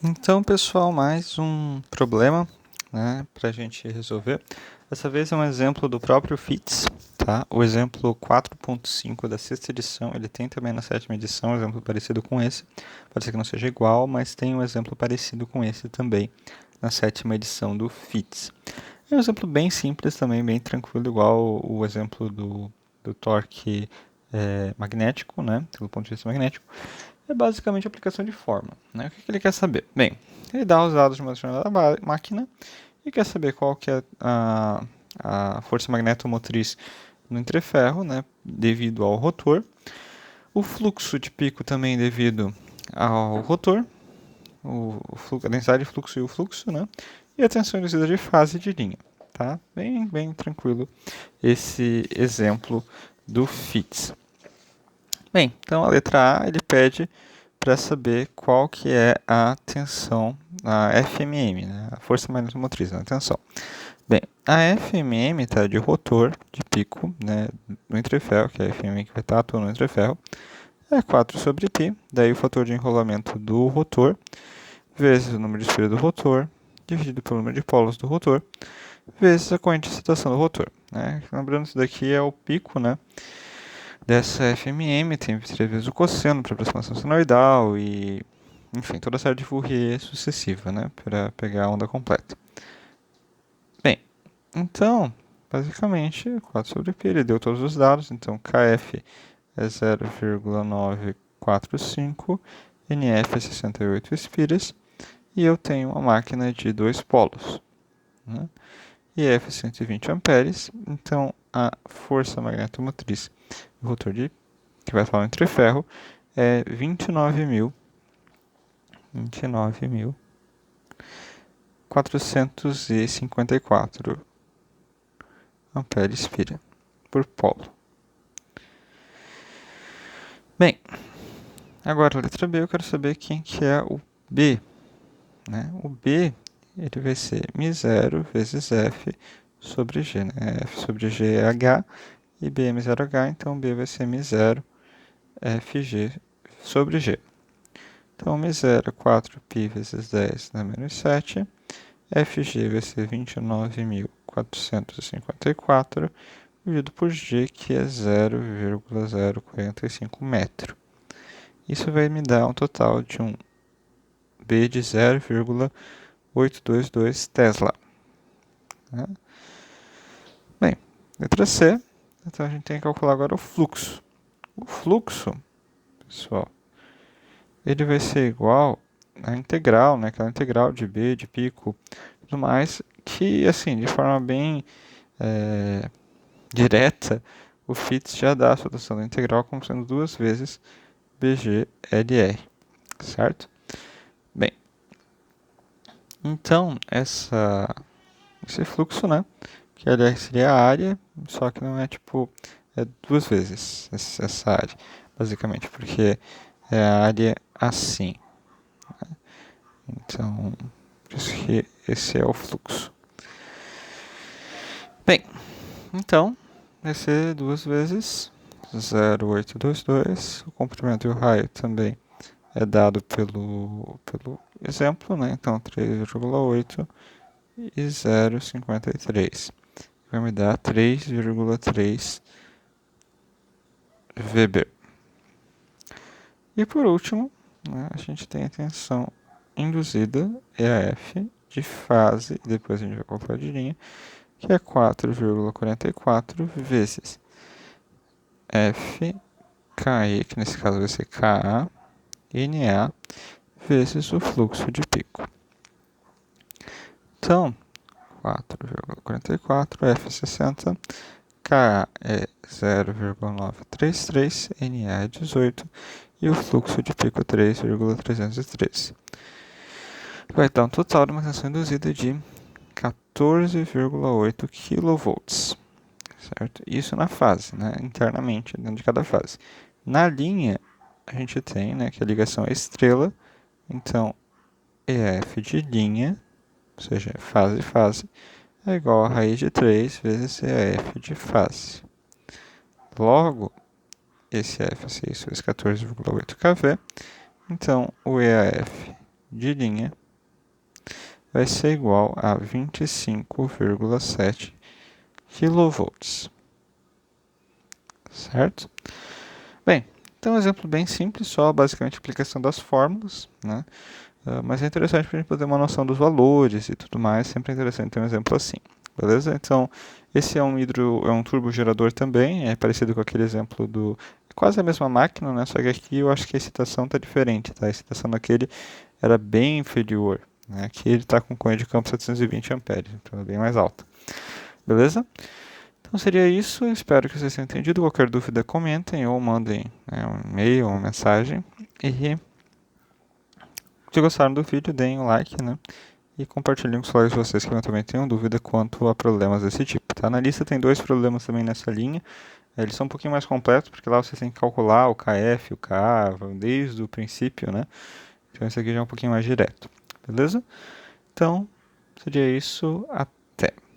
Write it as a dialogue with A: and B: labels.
A: Então, pessoal, mais um problema, né, para a gente resolver. Dessa vez é um exemplo do próprio FITS, tá? O exemplo 4.5 da sexta edição, ele tem também na sétima edição um exemplo parecido com esse. Pode ser que não seja igual, mas tem um exemplo parecido com esse também na sétima edição do FITS. É um exemplo bem simples também, bem tranquilo, igual o exemplo do torque magnético, né, pelo ponto de vista magnético. É basicamente a aplicação de forma, né? O que ele quer saber? Bem, ele dá os dados de uma determinada máquina e quer saber qual que é a força magnetomotriz no entreferro, né, devido ao rotor, o fluxo de pico também devido ao rotor, a densidade de fluxo e o fluxo, né, e a tensão induzida de fase e de linha. Tá? Bem tranquilo esse exemplo do FITS. Bem, então a letra A ele pede para saber qual que é a tensão, a FMM, né? A força magnetomotriz, a tensão. Bem, a FMM está de rotor, de pico, né, no entreferro, que é a FMM que vai estar atuando no entreferro, é 4 sobre π, daí o fator de enrolamento do rotor, vezes o número de espelho do rotor, dividido pelo número de polos do rotor, vezes a corrente de excitação do rotor. Né? Lembrando que isso daqui é o pico, né, dessa FMM, tem 3 vezes o cosseno para aproximação senoidal e, enfim, toda a série de Fourier sucessiva, né, para pegar a onda completa. Bem, então, basicamente, 4 sobre π, ele deu todos os dados, então KF é 0,945, NF é 68 espiras, e eu tenho uma máquina de 2 polos, né? IF 120 amperes, então a força magnetomotriz do rotor que vai falar entre ferro é 29.454 amperes-pira por polo. Bem, agora a letra B, eu quero saber quem que é o B. Né? O B ele vai ser μ0 vezes F sobre G. Né? F sobre G é H e B é μ0H, então B vai ser μ0 FG sobre G. Então, μ0 é 4π vezes 10 na menos 7. FG vai ser 29.454 dividido por G, que é 0,045 metro. Isso vai me dar um total de um B de 0,822 Tesla. Né? Bem, letra C. Então a gente tem que calcular agora o fluxo. O fluxo, pessoal, ele vai ser igual à integral, né? Aquela integral de B, de pico, tudo mais, que assim, de forma bem direta, o FITS já dá a solução da integral como sendo 2 vezes BGLR, certo? Bem, então esse fluxo, né? Que LR seria a área, só que não é tipo, é 2 vezes essa área, basicamente, porque é a área assim. Né? Então, por isso que esse é o fluxo. Bem, então, vai ser 2 vezes 0,822. O comprimento e o raio também é dado pelo exemplo, né? Então, 3,8 e 0,53. Vai me dar 3,3 Weber. E por último, né, a gente tem a tensão induzida, EAF, de fase, e depois a gente vai calcular de linha, que é 4,44 vezes F KE, que nesse caso vai ser KA, NA, vezes o fluxo de pico. Então, 4,44, F60, KA é 0,933, NA é 18 e o fluxo de pico é 3,313. Vai dar um total de uma tensão induzida de 14,8 kV, certo? Isso na fase, né? Internamente, dentro de cada fase. Na linha, a gente tem, né, que a ligação é estrela, então EF de linha, ou seja, fase, é igual a raiz de 3 vezes EF de fase. Logo, esse F é 6 vezes 14,8 kV, então o EAF de linha vai ser igual a 25,7 kV. Certo? Bem, então um exemplo bem simples, só basicamente a aplicação das fórmulas, né? Mas é interessante para a gente poder ter uma noção dos valores e tudo mais, sempre é interessante ter um exemplo assim, beleza? Então, esse é um turbogerador também, é parecido com aquele exemplo é quase a mesma máquina, né? Só que aqui eu acho que a excitação está diferente, tá? A excitação daquele era bem inferior, né? Aqui ele está com corrente de campo 720 amperes, então é bem mais alta, beleza? Então seria isso, espero que vocês tenham entendido. Qualquer dúvida, comentem ou mandem, né, um e-mail ou uma mensagem. E se gostaram do vídeo, deem um like, né? E compartilhem com os colegas de vocês que eventualmente tenham dúvida quanto a problemas desse tipo, tá? Na lista tem 2 problemas também nessa linha. Eles são um pouquinho mais completos, porque lá vocês têm que calcular o KF, o K, desde o princípio, né? Então esse aqui já é um pouquinho mais direto, beleza? Então, seria isso. Até.